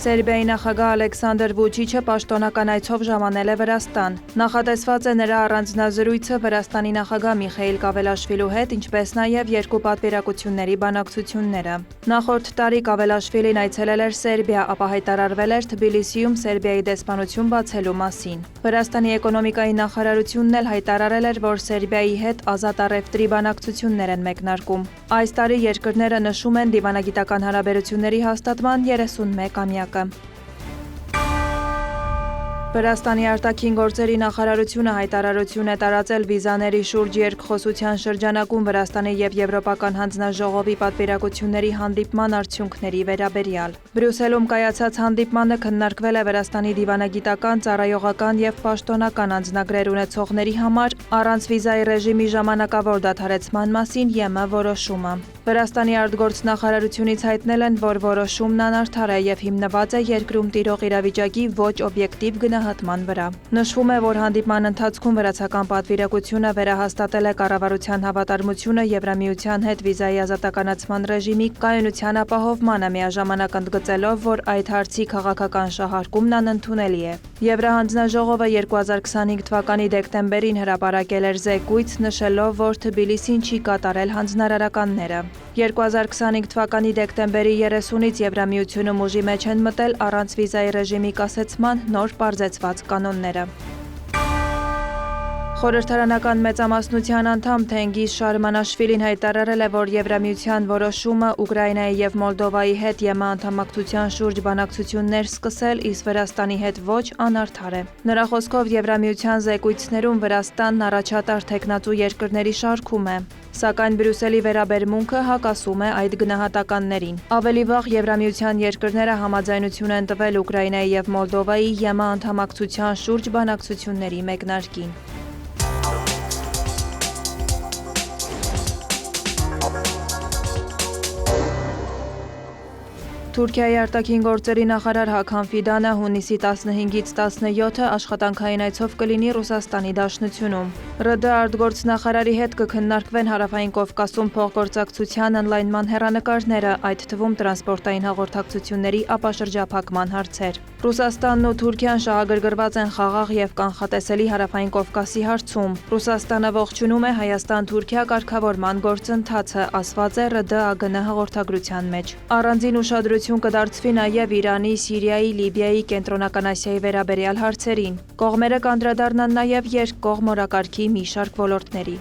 Սերբիայի նախագահ Ալեքսանդր Վուչիչը պաշտոնական այցով ժամանել է Վրաստան։ Նախատեսված է նրա առանձնազրույցը Վրաստանի նախագահ Միխեիլ Կավելաշվիլու հետ, ինչպես նաև երկու պատվիրակությունների բանակցությունները։ Նախորդ տարի Կավելաշվիլին այցելել էր Սերբիա, ապա հայտարարվել էր Թբիլիսիում Սերբիայի դեսպանություն բացելու մասին։ Վրաստանի էկոնոմիկայի նախարարությունն էլ հայտարարել էր, որ Սերբիայի հետ ազատ առևտրի բանակցություններ են մեկնարկում։ Այս տարի երկրները նշում են դիվանագիտական հարաբերությունների հաստատման 31-ամյակը։ Վրաստանի արտաքին գործերի նախարարությունը հայտարարություն է տարածել վիզաների շուրջ երկխոսության շրջանակում Վրաստանի և Եվրոպական հանձնաժողովի պատվիրակությունների հանդիպման արդյունքների վերաբերյալ։ Բրյուսելում կայացած հանդիպմանը քննարկվել է Վրաստանի դիվանագիտական, ծառայողական և պաշտոնական անձնագրեր ունեցողների համար առանց վիզայի ռեժիմի ժամանակավոր դադարեցման մասին ԵՄ որոշումը։ Վրաստանի արտգործնախարարությունից հայտնել են, որ որոշումն անարդար է և հիմնված է երկրում տիրող իրավիճակի ոչ օբյեկտիվ գնահատման վրա։ Նշվում է, որ հանդիպման ընթացքում վրացական պատվիրակությունը վերահաստատել է կառավարության հավատարմությունը Եվրամիության հետ վիզայի ազատականացման ռեժիմի կայունության ապահովմանը, միաժամանակ ընդգծելով, որ այդ հարցի քաղաքական շահարկումն անընդունելի է։ Եվրահանձնաժողովը 2025 թվականի դեկտեմբերին հրապարակել էր զեկույց, նշելով, որ Թբիլիսին չի կատարել հանձնարարականները։ 2025 թվականի դեկտեմբերի 30-ից Եվրամիությունում ուժի մեջ են մտել առանց վիզայի ռեժիմի կասեցման նոր պարզեցված կանոնները։ Խորհրդարանական մեծամասնության անդամ Թենգիզ Շարմանաշվիլին հայտարարել է, որ Եվրամիության որոշումը Ուկրաինայի և Մոլդովայի հետ ԵՄ անդամակցության շուրջ բանակցություններ սկսել, իսկ Վրաստանի հետ ոչ, անարդար է։ Նրա խոսքով Եվրամիության զեկույցներում Վրաստանն առաջատար թեկնածու երկրների շարքում է։ Սակայն Բրյուսելի վերաբերմունքը հակասում է այդ գնահատականներին։ Ավելի վաղ Եվրամիության երկրները համաձայնություն են տվել Ուկրաինայի և Մոլդովայի ԵՄ անդամակցության շուրջ բանակցությունների մեկնարկին։ Թուրքիայի արտաքին գործերի նախարար Հաքան Ֆիդանը հունիսի 15-ից 17-ը աշխատանքային այցով կլինի Ռուսաստանի Դաշնությունում։ ՌԴ արտգործնախարարի հետ կքննարկվեն Հարավային Կովկասում փոխգործակցության ընդլայնման հեռանկարները, այդ թվում տրանսպորտային հաղորդակցությունների ապաշրջափակման հարցեր։ Ռուսաստանն ու Թուրքիան շահագրգռված են խաղաղ և կանխատեսելի Հարավային Կովկասի հարցում։ Ռուսաստանը ողջունում է Հայաստան-Թուրքիա կարգավորման գործընթացը, ասված է ՌԴ-ԱԳՆ հաղորդագրության մեջ։ Առանձին ուշադրություն կդարձվի նաև Իրանի, Սիրիայի, Լիբիայի, Կենտրոնական Ասիայի վերաբերյալ հարցերին։ Կողմերը կանդրադառնան նաև երկկողմ օրակարգի մի շարք ոլորտների։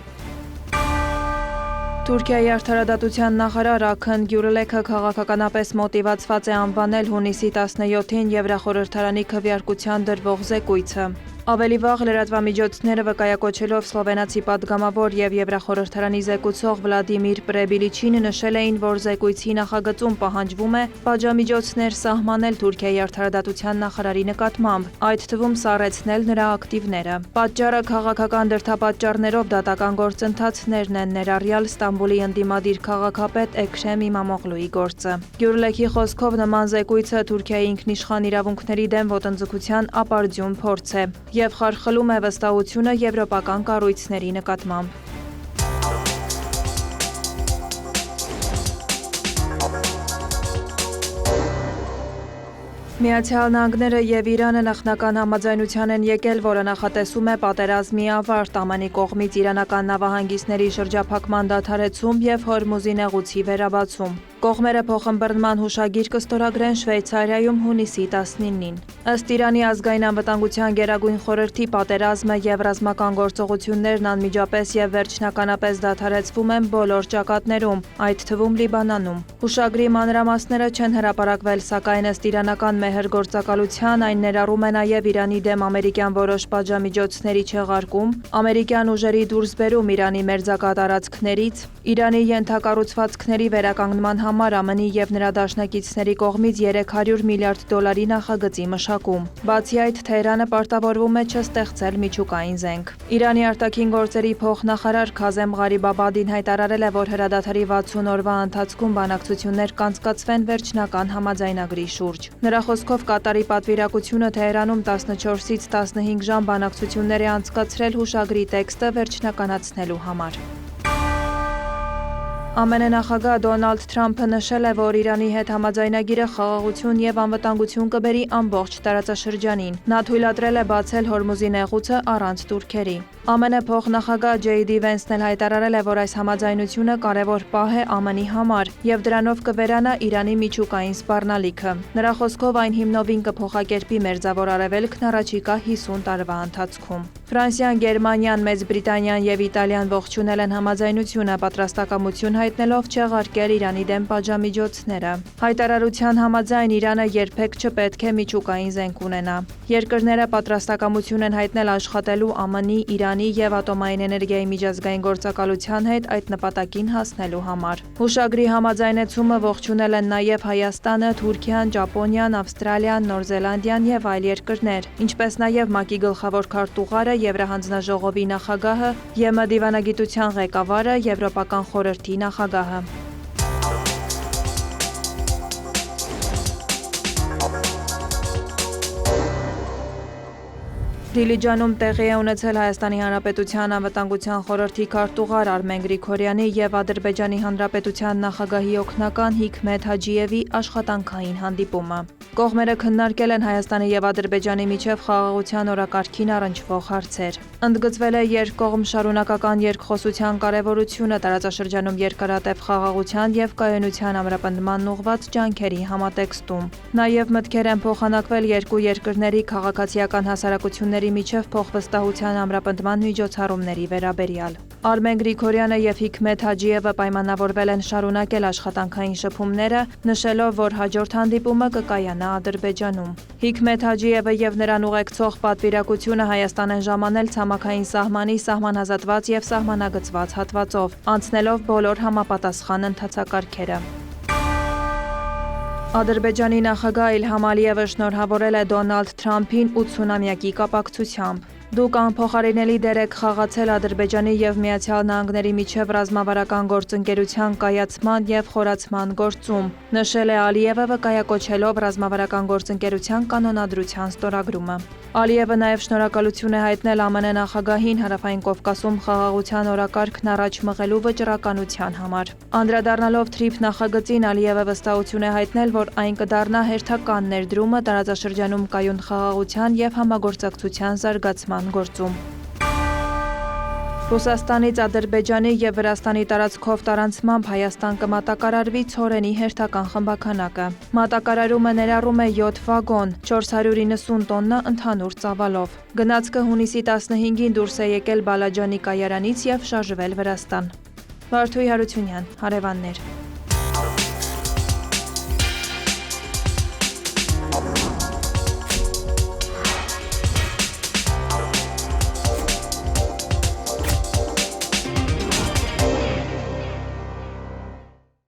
Թուրքիայի արդարադատության նախարար Աքն Գյուրլեքը քաղաքականապես մոտիվացված է անվանել հունիսի 17-ին Եվրախորհրդարանի քվեարկության դրվող զեկույցը։ Ավելի վաղ լրատվամիջոցները վկայակոչելով սլովենացի պատգամավոր և Եվրախորհրդարանի զեկուցող Վլադիմիր Պրեբիլիչին նշել էին, որ զեկույցի նախագծում պահանջվում է պատժամիջոցներ սահմանել Թուրքիայի արդարադատության նախարարի նկատմամբ, այդ թվում սառեցնել նրա ակտիվները։ Պատճառը քաղաքական դրդապատճառներով դատական գործընթացներն են, ներառյալ Ստամբուլի ընդդիմադիր քաղաքապետ Էքրեմ Իմամօղլուի գործը։ Գյուրլեքի խոսքով նման զեկույցը Թուրքիայի ինքնիշխան իրավունքների դեմ ոտնձգության ապարդյուն փորձ է և խարխլում է վստահությունը եվրոպական կառույցների նկատմամբ։ Միացյալ Նահանգները և Իրանը նախնական համաձայնության են եկել, որը նախատեսում է պատերազմի ավարտ, ԱՄՆ-ի կողմից իրանական նավահանգիստների շրջափակման դադարեցում և Հորմուզի նեղուցի վերաբացում։ Կողմերը փոխըմբռնման հուշագիր կստորագրեն Շվեյցարիայում հունիսի 19-ին։ Ըստ Իրանի ազգային անվտանգության գերագույն խորհրդի պատերազմը և ռազմական գործողություններն անմիջապես և վերջնականապես դադարեցվում են բոլոր ճակատներում, այդ թվում Լիբանանում։ Հուշագրի մանրամասները չեն հրապարակվել, սակայն ըստ իրանական մեհր-գործակալության այն ներառում է նաև Իրանի դեմ ամերիկյան որոշ պատժամիջոցների չեղարկում, ամերիկյան ուժերի դուրսբերում Իրանի մերձակա տարածքներից, Իրանի ենթակառուցվածքների վերականգնման համար ԱՄՆ-ի և նրա դաշնակիցների կողմից $300 միլիարդ նախագծի մշակում։ Բացի այդ, Թեհրանը պարտավորվում է չստեղծել միջուկային զենք։ Իրանի արտաքին գործերի փոխնախարար Քազեմ Ղարիբաբադին հայտարարել է, որ հրադադարի 60 օրվա ընթացքում բանակցություններ կանցկացվեն վերջնական համաձայնագրի շուրջ։ Նրա խոսքով Կատարի պատվիրակությունը Թեհրանում 14-ից 15 ժամ բանակցություններ է անցկացրել հուշագրի տեքստը վերջնականացնելու համար։ ԱՄՆ նախագահ Դոնալդ Թրամփը նշել է, որ Իրանի հետ համաձայնագիրը խաղաղություն և անվտանգություն կբերի ամբողջ տարածաշրջանին։ Նա թույլատրել է բացել Հորմուզի նեղուցը առանց տուրքերի։ ԱՄՆ փոխնախագահ J.D. Vance-ն էլ հայտարարել է, որ այս համաձայնությունը կարևոր պահ է ԱՄՆ-ի համար և դրանով կվերանա Իրանի միջուկային սպառնալիքը։ Նրա խոսքով այն հիմնովին կփոխակերպի Մերձավոր Արևելքն առաջիկա 50 տարվա ընթացքում։ Ֆրանսիան, Գերմանիան, Մեծ Բրիտանիան և Իտալիան ողջունել են համաձայնությունը, պատրաստակամություն հայտնելով չեղարկել Իրանի դեմ պատժամիջոցները։ Հայտարարության համաձայն Իրանը երբեք չպետք է միջուկային զենք ունենա։ Երկրները պատրաստակամություն են հայտնել աշխատելու ԱՄՆ-ի, Իրանի և ատոմային էներգիայի միջազգային գործակալության հետ այդ նպատակին հասնելու համար։ Հուշագրի համաձայնեցումը ողջունել են նաև Հայաստանը, Թուրքիան, Ճապոնիան, Ավստրալիան, Նոր Զելանդիան և այլ երկրներ, ինչպես նաև ՄԱԿ-ի գլխավոր քարտուղարը, Եվրահանձնաժողովի նախագահը, ԵՄ դիվանագիտության ղեկավարը, Եվրոպական խորհրդի նախագահը։ Դիլիջանում տեղի է ունեցել Հայաստանի Հանրապետության անվտանգության խորհրդի քարտուղար Արմեն Գրիգորյանի և Ադրբեջանի Հանրապետության նախագահի օգնական Հիկմեթ Հաջիևի աշխատանքային հանդիպումը։ Կողմերը քննարկել են Հայաստանի և Ադրբեջանի միջև խաղաղության օրակարգին առնչվող հարցեր։ Ընդգծվել է երկկողմ շարունակական երկխոսության կարևորությունը տարածաշրջանում երկարատև խաղաղության և կայունության ամրապնդմանն ուղղված ջանքերի համատեքստում։ Նաև մտքեր են փոխանակվել երկու երկրների քաղաքացիական հասարակությունների միջև փոխվստահության ամրապնդման միջոցառումների վերաբերյալ։ Արմեն Գրիգորյանը և Հիկմեթ Հաջիևը պայմանավորվել են շարունակել աշխատանքային շփումները, նշելով, որ հաջորդ հանդիպումը կկայանա Ադրբեջանում։ Հիկմեթ Հաջիևը և նրան ուղեկցող պատվիրակությունը Հայաստան են ժամանել ցամաքային սահմանի սահմանազատված և սահմանագծված հատվածով, անցնելով բոլոր համապատասխան ընթացակարգերը։ Ադրբեջանի նախագահ Իլհամ Ալիևը շնորհավորել է Դոնալդ Թրամփին 80-ամյակի կապակցությամբ։ Դուք անփոխարինելի դեր եք խաղացել Ադրբեջանի և Միացյալ Նահանգների միջև ռազմավարական գործընկերության կայացման և խորացման գործում, նշել է Ալիևը, վկայակոչելով ռազմավարական գործընկերության կանոնադրության ստորագրումը։ Ալիևը նաև շնորհակալություն է հայտնել ԱՄՆ նախագահին Հարավային Կովկասում խաղաղության օրակարգն առաջ մղելու վճռականության համար։ Անդրադառնալով TRIP նախագծին, Ալիևը վստահություն է հայտնել, որ այն կդառնա հերթական ներդրումը տարածաշրջանում կայուն խաղաղության և համագործակցության զարգացման գործում։ Ռուսաստանից Ադրբեջանի և Վրաստանի տարածքով տարանցմամբ Հայաստան կմատակարարվի ցորենի հերթական խմբաքանակը։ Մատակարարումը ներառում է 7 վագոն, 490 տոննա ընդհանուր ծավալով։ Գնացքը հունիսի 15-ին դուրս է եկել Բալաջանի կայարանից և շարժվել Վրաստան։ Վարդուհի Հարությունյան, հարևաններ։